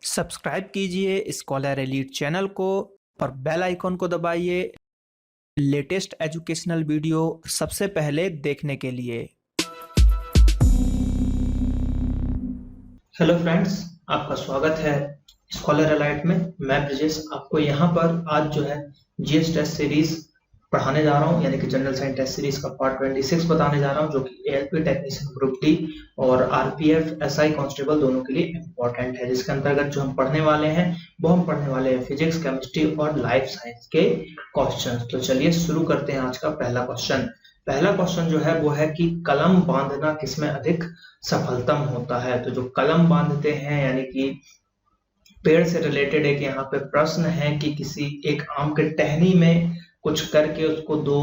Subscribe कीजिए scholar elite channel को और बेल आइकॉन को दबाइए लेटेस्ट एजुकेशनल वीडियो सबसे पहले देखने के लिए। हेलो फ्रेंड्स, आपका स्वागत है स्कॉलर एलाइट में। मैं ब्रजेश आपको यहाँ पर आज जो है जीएस टेस्ट सीरीज पढ़ाने जा रहा हूँ, यानी कि जनरल साइंस टेस्ट सीरीज का पार्ट 26 बताने जा रहा हूँ, जो कि एएलपी टेक्नीशियन ग्रुप डी और आरपीएफ एसआई कांस्टेबल दोनों के लिए इम्पोर्टेंट है। जिसके अंतर्गत जो हम पढ़ने वाले हैं वो हम पढ़ने वाले हैं फिजिक्स, केमिस्ट्री और लाइफ साइंस के क्वेश्चंस। तो चलिए शुरू करते हैं आज का पहला क्वेश्चन। पहला क्वेश्चन जो है वो है कि कलम बांधना किसमें अधिक सफलतम होता है। तो जो कलम बांधते हैं यानी कि पेड़ से रिलेटेड एक यहाँ पे प्रश्न है कि किसी एक आम के टहनी में कुछ करके उसको दो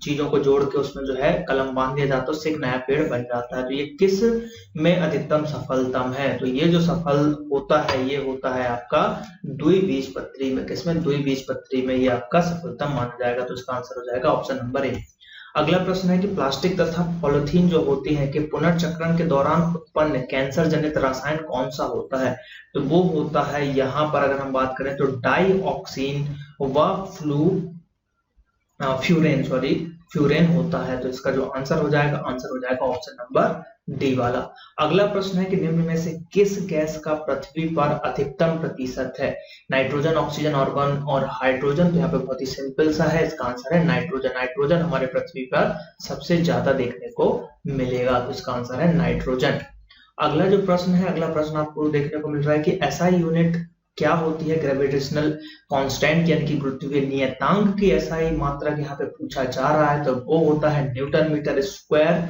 चीजों को जोड़ के उसमें जो है कलम बांध दिया जाता है, उससे एक नया पेड़ बन जाता है। तो ये किस में अधिकतम सफलतम है? तो ये जो सफल होता है ये होता है आपका द्विबीजपत्री में। किसमें? द्विबीजपत्री में ये आपका सफलतम माना जाएगा। तो इसका आंसर हो जाएगा ऑप्शन नंबर ए। अगला प्रश्न है कि प्लास्टिक तथा पॉलिथीन जो होती है कि पुनर्चक्रण के दौरान उत्पन्न कैंसर जनित रसायन कौन सा होता है? तो वो होता है यहाँ पर अगर हम बात करें तो डाइऑक्सिन व फ्यूरेन होता है। तो इसका जो आंसर हो जाएगा ऑप्शन नंबर डी वाला। अगला प्रश्न है कि निम्न में से किस गैस का पृथ्वी पर अधिकतम प्रतिशत है? नाइट्रोजन, ऑक्सीजन, आर्गन और हाइड्रोजन। तो यहाँ पे बहुत ही सिंपल सा है, इसका आंसर है नाइट्रोजन। नाइट्रोजन हमारे पृथ्वी पर सबसे ज्यादा देखने को मिलेगा, तो इसका आंसर है नाइट्रोजन। अगला जो प्रश्न है, अगला प्रश्न आपको देखने को मिल रहा है कि एसआई यूनिट क्या होती है? ग्रेविटेशनल कांस्टेंट यानी कि गुरुत्वीय नियतांक की एसआई मात्रक यहाँ पे पूछा जा रहा है। तो वो होता है न्यूटन मीटर स्क्वायर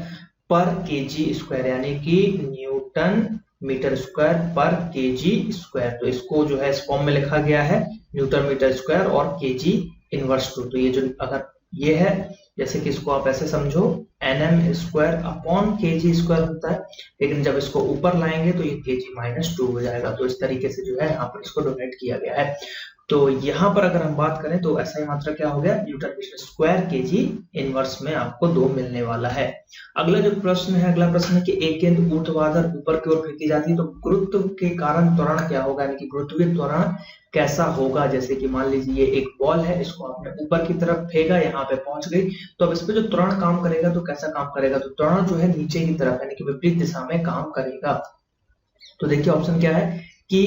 पर केजी स्क्वायर, यानी कि न्यूटन मीटर स्क्वायर पर केजी स्क्वायर। तो इसको जो है इस फॉर्म में लिखा गया है न्यूटन मीटर स्क्वायर और केजी इनवर्स टू। तो ये जो अगर ये है जैसे कि इसको आप ऐसे समझो nm square upon KG square होता है, लेकिन जब इसको ऊपर लाएंगे तो ये केजी माइनस 2 हो जाएगा। तो इस तरीके से जो है यहाँ पर इसको डोनेट किया गया है। तो यहाँ पर अगर हम बात करें तो ऐसा ही मात्रा क्या हो गया? Newton metre square KG inverse में आपको 2 मिलने वाला है। अगला जो प्रश्न है, अगला प्रश्न है कि एक गेंद ऊर्ध्वाधर ऊपर की ओर फेंकी जाती है तो गुरुत्व के कारण त्वरण क्या होगा, यानी कि गुरुत्वीय त्वरण कैसा होगा? जैसे कि मान लीजिए ये एक बॉल है, इसको आपने ऊपर की तरफ फेंका, यहाँ पे पहुंच गई, तो अब इस पे जो त्वरण काम करेगा तो कैसा काम करेगा? तो त्वरण जो है नीचे की तरफ यानी कि विपरीत दिशा में काम करेगा। तो देखिए ऑप्शन क्या है कि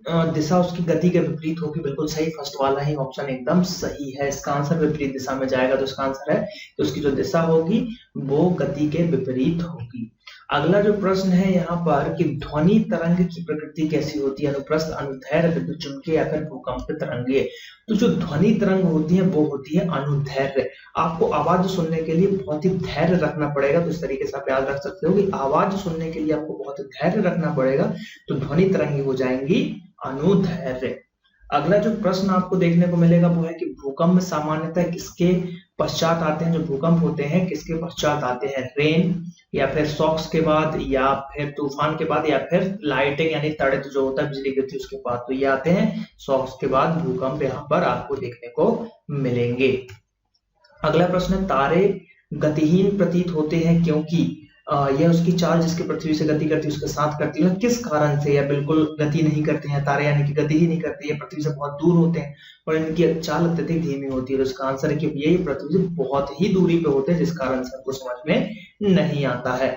दिशा उसकी गति के विपरीत होगी। बिल्कुल सही, फर्स्ट वाला ही ऑप्शन एकदम सही है। इसका आंसर विपरीत दिशा में जाएगा। तो इसका आंसर है कि उसकी जो दिशा होगी वो गति के विपरीत होगी। अगला जो प्रश्न है यहाँ पर कि ध्वनि तरंग की प्रकृति कैसी होती है? अनुप्रस्थ, अनुदैर्घ्य, विद्युत चुम्बकीय या फिर भूकंप तरंगीय। तो जो ध्वनि तरंग होती है वो होती है अनुदैर्घ्य। आपको आवाज सुनने के लिए बहुत ही धैर्य रखना पड़ेगा। तो इस तरीके से आप याद रख सकते हो कि आवाज सुनने के लिए आपको बहुत धैर्य रखना पड़ेगा, तो ध्वनि तरंगी हो जाएंगी अनुदैर्घ्य। अगला जो प्रश्न आपको देखने को मिलेगा वो है कि भूकंप सामान्यतः किसके पश्चात आते हैं? जो भूकंप होते हैं किसके पश्चात आते हैं? रेन या फिर शॉक्स के बाद या फिर तूफान के बाद या फिर लाइटिंग यानी तड़क जो होता है बिजली गिरती उसके बाद। तो ये आते हैं शॉक्स के बाद भूकंप यहाँ पर आपको देखने को मिलेंगे। अगला प्रश्न है तारे गतिहीन प्रतीत होते हैं क्योंकि यह उसकी चाल जिसके पृथ्वी से गति करती है उसके साथ करती है। किस कारण से? या बिल्कुल गति नहीं करते हैं तारे, यानी कि गति ही नहीं करते हैं, पृथ्वी से बहुत दूर होते हैं और इनकी चाल अत्यधिक धीमी होती है। तो इसका आंसर है कि ये पृथ्वी से बहुत ही दूरी पे होते हैं, जिस कारण से आपको समझ में नहीं आता है।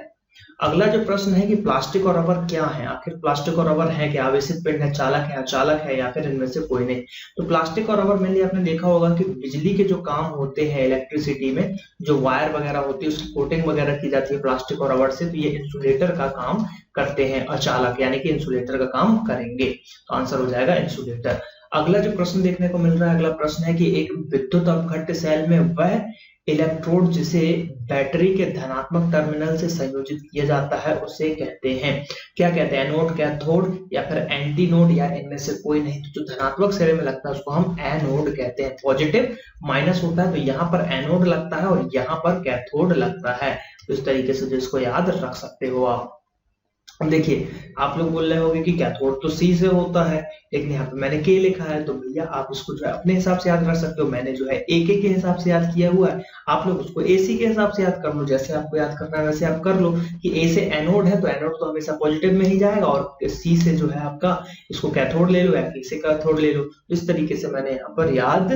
अगला जो प्रश्न है कि प्लास्टिक और रबर क्या है? आखिर प्लास्टिक और रबर है क्या? आवेशित पिंड है, चालक है, अचालक है या फिर इनमें से कोई नहीं। तो प्लास्टिक और रबर मेनली आपने देखा होगा कि बिजली के जो काम होते हैं इलेक्ट्रिसिटी में, जो वायर वगैरह होती है उसकी कोटिंग वगैरह की जाती है प्लास्टिक और रबर से, तो ये इंसुलेटर का काम करते हैं। अचालक यानी कि इंसुलेटर का काम करेंगे। तो आंसर हो जाएगा इंसुलेटर। अगला जो प्रश्न देखने को मिल रहा है, अगला प्रश्न है कि एक विद्युत अपघट्य सेल में वह इलेक्ट्रोड जिसे बैटरी के धनात्मक टर्मिनल से संयोजित किया जाता है उसे कहते हैं, क्या कहते हैं? एनोड, कैथोड या फिर एंटी नोड या इनमें से कोई नहीं। तो जो धनात्मक सिरे में लगता है उसको हम एनोड कहते हैं। पॉजिटिव माइनस होता है तो यहाँ पर एनोड लगता है और यहाँ पर कैथोड लगता है। तो इस तरीके से जिसको याद रख सकते हो आप। अब देखिए, आप लोग बोल रहे होंगे कि कैथोड तो सी से होता है, लेकिन यहाँ पे मैंने के लिखा है, तो भैया आप इसको जो है अपने हिसाब से याद कर सकते हो। मैंने जो है ए के हिसाब से याद किया हुआ है, आप लोग उसको ए सी के हिसाब से याद कर लो। जैसे आपको याद करना है वैसे आप कर लो कि ए से एनोड है तो एनोड तो हमेशा पॉजिटिव में ही जाएगा, और सी से जो है आपका इसको कैथोड ले लो या के से कैथोड ले लो। इस तरीके से मैंने यहाँ पर याद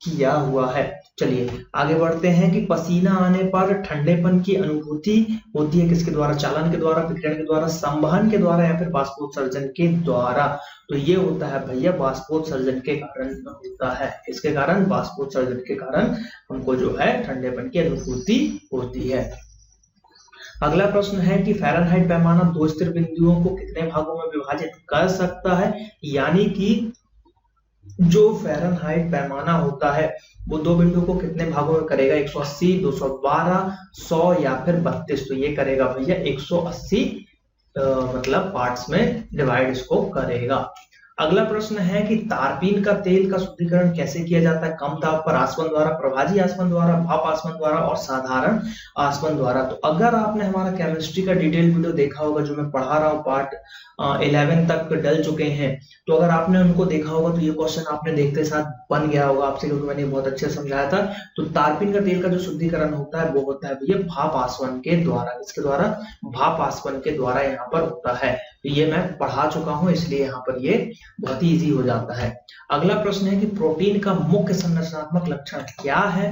किया हुआ है। चलिए आगे बढ़ते हैं कि पसीना आने पर ठंडेपन की अनुभूति होती है किसके द्वारा? चालन के द्वारा, विकिरण के द्वारा, संवहन के द्वारा, या फिर बाष्पोत्सर्जन के द्वारा? तो ये होता है भैया बाष्पोत्सर्जन के कारण होता है। किसके कारण? बाष्पोत्सर्जन के कारण हमको जो है ठंडेपन की अनुभूति होती है। अगला प्रश्न है कि फ़ारेनहाइट पैमाना दो स्थिर बिंदुओं को कितने भागों में विभाजित कर सकता है? यानी कि जो फ़ारेनहाइट पैमाना होता है वो दो बिंदु को कितने भागों में करेगा? 180, 212, 100 या फिर 32? तो ये करेगा भैया 180 मतलब पार्ट्स में डिवाइड इसको करेगा। अगला प्रश्न है कि तारपीन का तेल का शुद्धिकरण कैसे किया जाता है? कम दाब पर आसवन द्वारा, प्रभाजी आसवन द्वारा, भाप आसवन द्वारा और साधारण आसवन द्वारा। तो अगर आपने हमारा केमिस्ट्री का डिटेल वीडियो देखा होगा जो मैं पढ़ा रहा हूँ, पार्ट 11 तक डल चुके हैं, तो अगर आपने उनको देखा होगा तो ये क्वेश्चन आपने देखते साथ बन गया होगा आपसे, क्योंकि मैंने बहुत अच्छे से समझाया था। तो तारपीन का तेल का जो शुद्धिकरण होता है वो होता है भैया भाप आसवन के द्वारा। इसके द्वारा? भाप आसवन के द्वारा यहाँ पर होता है। तो ये मैं पढ़ा चुका हूँ, इसलिए यहाँ पर ये बहुत ही इजी हो जाता है। अगला प्रश्न है कि प्रोटीन का मुख्य संरचनात्मक लक्षण क्या है?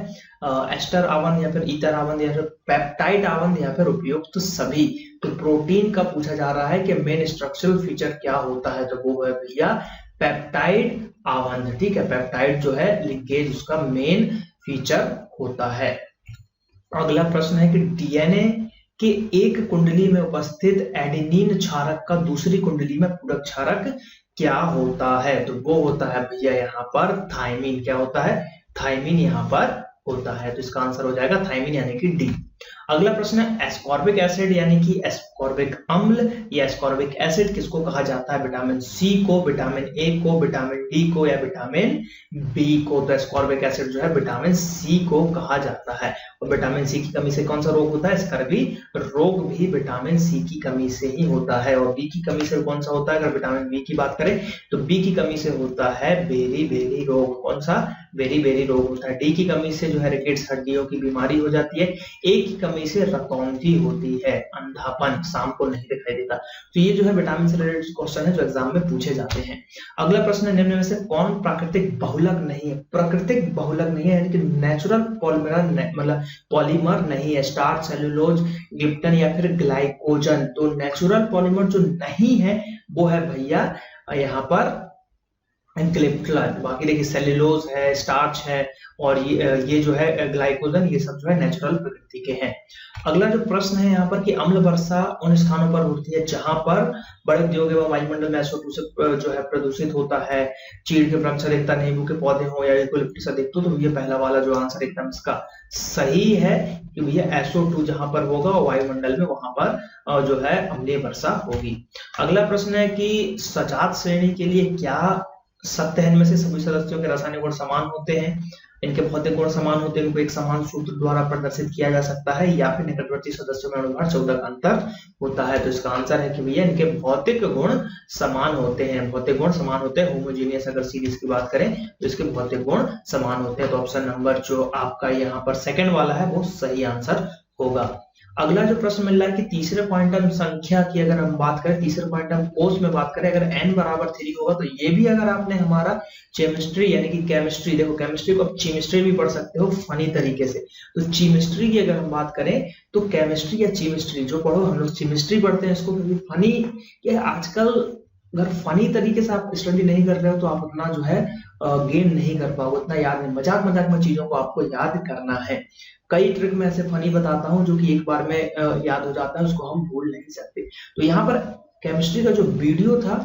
एस्टर आवंध या फिर ईथर आवंध या फिर पेप्टाइड आवंध या फिर उपयुक्त सभी? तो प्रोटीन का पूछा जा रहा है कि मेन स्ट्रक्चरल फीचर क्या होता है, तो वो है भैया पेप्टाइड आवंध। ठीक है, पेप्टाइड जो है लिंकेज उसका मेन फीचर होता है। अगला प्रश्न है कि डीएनए के एक कुंडली में उपस्थित एडेनिन क्षारक का दूसरी कुंडली में पूरक क्षारक क्या होता है? तो वो होता है भैया यहाँ पर थायमिन। क्या होता है? थायमिन यहाँ पर होता है। तो इसका आंसर हो जाएगा थायमिन यानी कि डी। अगला प्रश्न है एस्कॉर्बिक एसिड यानी कि एस्कॉर्बिक अम्ल या एस्कॉर्बिक एसिड किसको कहा जाता है? विटामिन सी को, विटामिन ए को, विटामिन डी को या विटामिन बी को? तो एस्कॉर्बिक एसिड जो है विटामिन सी को कहा जाता है। और विटामिन सी की कमी से कौन सा रोग होता है? स्कर्वी रोग भी विटामिन सी की कमी से ही होता है। और बी की कमी से कौन सा होता है? अगर विटामिन बी की बात करें तो बी की कमी से होता है बेरी बेरी रोग। कौन सा? बेरी बेरी रोग होता है। डी की कमी से जो है रिकेट्स हड्डियों की बीमारी हो जाती है। ए की कमी से रतौंधी होती है, अंधापन, शाम को नहीं दिखाई देता। तो ये जो है विटामिन से रिलेटेड क्वेश्चन है जो एग्जाम में पूछे जाते हैं। अगला प्रश्न है निम्न में से कौन प्राकृतिक बहुलक नहीं है? प्राकृतिक बहुलक नहीं है यानी कि नेचुरल पॉलीमर मतलब पॉलीमर नहीं है। स्टार्च, सेलुलोज, ग्लिप्टन या फिर ग्लाइकोजन। तो नेचुरल पॉलीमर जो नहीं है वो है भैया यहाँ पर ग्लिप्टन। बाकी देखिए सेल्यूलोज है, स्टार्च है और ये जो है ग्लाइकोजन, ये सब जो है नेचुरल प्रकृति के हैं। अगला जो प्रश्न है यहाँ पर कि अम्ल वर्षा उन स्थानों पर होती है जहां पर बड़े उद्योग एवं वायुमंडल में SO2 से जो है प्रदूषित होता है। चीड़ के वृक्ष अधिकता, नींबू के पौधे हो या यूकेलिप्टस अधिकता। तो ये पहला वाला जो आंसर एकदम इसका सही है कि भैया SO2 जहां पर होगा और वायुमंडल में वहां पर जो है अम्लीय वर्षा होगी। अगला प्रश्न है कि सजात श्रेणी के लिए क्या सत्य है? इनमें से सभी सदस्यों के रासायनिक गुण समान होते हैं, इनके भौतिक गुण समान होते हैं, इनको एक समान सूत्र द्वारा प्रदर्शित किया जा सकता है, या फिर निकटवर्ती सदस्यों में अणुभार 14 का अंतर होता है। तो इसका आंसर है कि भैया इनके भौतिक गुण समान होते हैं। भौतिक गुण समान होते हैं। होमोजीनियस अगर सीरीज की बात करें तो इसके भौतिक गुण समान होते हैं। तो ऑप्शन नंबर जो आपका यहाँ पर सेकंड वाला है वो सही आंसर होगा। अगला जो प्रश्न मिल रहा है कि तीसरे क्वांटम संख्या की अगर हम बात करें, तीसरे क्वांटम कोष में बात करें, अगर n बराबर 3 होगा तो ये भी अगर आपने हमारा केमिस्ट्री यानी कि केमिस्ट्री, देखो केमिस्ट्री को आप केमिस्ट्री भी पढ़ सकते हो फनी तरीके से। तो केमिस्ट्री की अगर हम बात करें तो केमिस्ट्री या केमिस्ट्री जो पढ़ो, हम लोग केमिस्ट्री पढ़ते हैं इसको, क्योंकि फनी ये आजकल अगर फनी तरीके से आप स्टडी नहीं कर रहे हो तो आप अपना जो है गेन नहीं कर पाओगे, उतना याद नहीं। मजाक मजाक में चीजों को आपको याद करना है। कई ट्रिक में ऐसे फनी बताता हूं जो कि एक बार में याद हो जाता है, उसको हम भूल नहीं सकते। तो यहाँ पर केमिस्ट्री का जो वीडियो था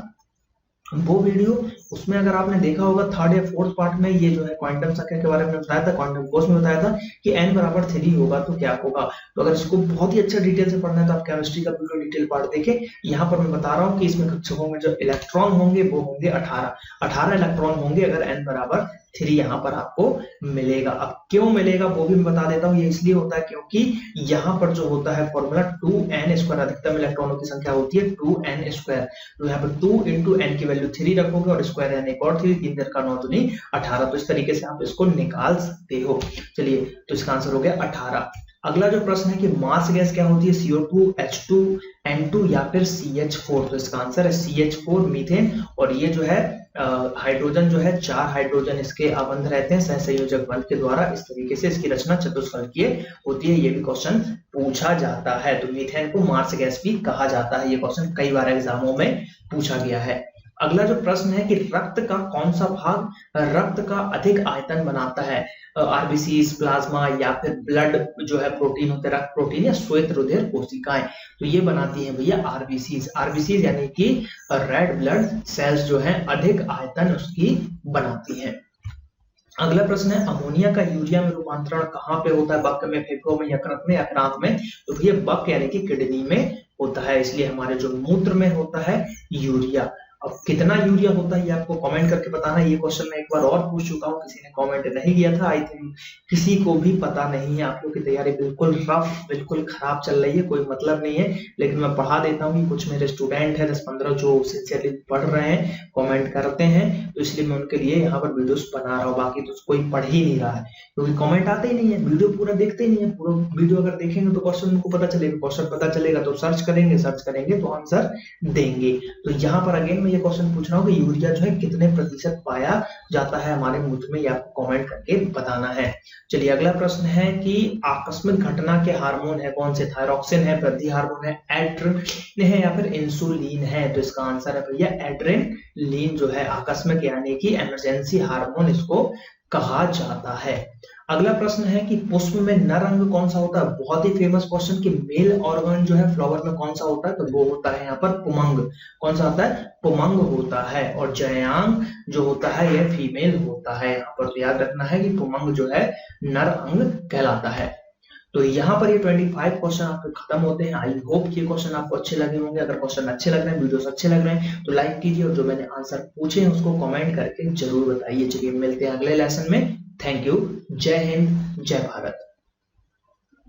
वो वीडियो, उसमें अगर आपने देखा होगा थर्ड या फोर्थ पार्ट में ये जो है क्वांटम संख्या के बारे में बताया था, क्वांटम कोर्स में बताया था कि n बराबर 3 होगा तो क्या होगा। तो अगर इसको बहुत ही अच्छा डिटेल से पढ़ना है तो आप केमिस्ट्री का बिल्कुल डिटेल पार्ट देखें। यहाँ पर मैं बता रहा हूँ कि इसमें कक्षकों में जो इलेक्ट्रॉन होंगे वो होंगे 18 इलेक्ट्रॉन होंगे अगर n बराबर 3 यहाँ पर आपको मिलेगा। अब क्यों मिलेगा वो भी मैं बता देता हूँ। ये इसलिए होता है क्योंकि यहाँ पर जो होता है फॉर्मूला 2n², अधिकतम इलेक्ट्रॉनों की संख्या होती है 2n²। तो यहाँ पर 2 into n की वैल्यू 3 रखोगे और स्क्वायर n एक और 3, 3 देर का 9 दूनी 18। तो इस तरीके से आप इसको निकाल सकते हो। चलिए, तो इसका आंसर हो गया 18। अगला जो प्रश्न है कि मास गैस क्या होती है, CO2, H2, N2 या फिर CH4। तो इसका आंसर है CH4 मीथेन। और ये जो है हाइड्रोजन जो है 4 हाइड्रोजन इसके आबंध रहते हैं सहसंयोजक बल के द्वारा। इस तरीके से इसकी रचना चतुष्फलकीय होती है। ये भी क्वेश्चन पूछा जाता है। तो मीथेन को मार्स गैस भी कहा जाता है। ये क्वेश्चन कई बार एग्जामों में पूछा गया है। अगला जो प्रश्न है कि रक्त का कौन सा भाग रक्त का अधिक आयतन बनाता है, आरबीसीज, प्लाज्मा या फिर ब्लड जो है प्रोटीन होते हैं, रक्त प्रोटीन या श्वेत रुधिर कोशिकाएं। तो ये बनाती है भैया आरबीसीज यानी कि रेड ब्लड सेल्स जो है अधिक आयतन उसकी बनाती है। अगला प्रश्न है अमोनिया का यूरिया में रूपांतरण कहाँ पे होता है, बक में, फेफड़ों में, यकृत में या क्रांत में। तो भैया बक यानी कि किडनी में होता है, इसलिए हमारे जो मूत्र में होता है यूरिया। अब कितना यूरिया होता है ये आपको कमेंट करके बताना है। ये क्वेश्चन मैं एक बार और पूछ चुका हूँ, किसी ने कमेंट नहीं किया था। आई थिंक किसी को भी पता नहीं है। आप लोग की तैयारी बिल्कुल रफ, बिल्कुल खराब चल रही है, कोई मतलब नहीं है, लेकिन मैं पढ़ा देता हूँ कि कुछ मेरे स्टूडेंट है 10-15 जो सिंसियरली पढ़ रहे हैं, कमेंट करते हैं, तो इसलिए मैं उनके लिए यहाँ पर वीडियोस बना रहा हूँ। बाकी तो कोई पढ़ ही नहीं रहा है क्योंकि कमेंट आते ही नहीं है, वीडियो पूरा देखते ही नहीं है। पूरा वीडियो अगर देखेंगे तो क्वेश्चन उनको पता चलेगा, क्वेश्चन पता चलेगा तो सर्च करेंगे तो आंसर देंगे। तो यहाँ पर अगेन ये क्वेश्चन पूछ रहा हूँ कि यूरिया जो है कितने प्रतिशत पाया जाता है हमारे मूत्र में, या आपको कमेंट करके बताना है। चलिए, अगला प्रश्न है कि आकस्मिक घटना के हार्मोन है कौन से, थायरॉक्सिन है, वृद्धि हार्मोन है, एड्रेनलिन है या फिर इंसुलिन है। तो इसका आंसर है भैया एड्रेनलिन जो है आकस्मिक यानी कि इमरजेंसी हार्मोन इसको कहा जाता है। अगला प्रश्न है कि पुष्प में नर अंग कौन सा होता है, बहुत ही फेमस क्वेश्चन कि मेल ऑर्गन जो है फ्लावर में कौन सा होता है, तो वो होता है यहाँ पर पुमंग। कौन सा होता है, पुमंग होता है। और जयांग जो होता है यह फीमेल होता है। यहाँ पर तो याद रखना है कि पुमंग जो है नर अंग कहलाता है। तो यहाँ पर ये 25 क्वेश्चन आपके खत्म होते हैं। आई होप ये क्वेश्चन आपको अच्छे लगे होंगे। अगर क्वेश्चन अच्छे लग रहे हैं, वीडियोस अच्छे लग रहे हैं तो लाइक कीजिए और जो मैंने आंसर पूछे हैं उसको कमेंट करके जरूर बताइए। चलिए, मिलते हैं अगले लेसन में। Thank you. जय हिंद, जय भारत।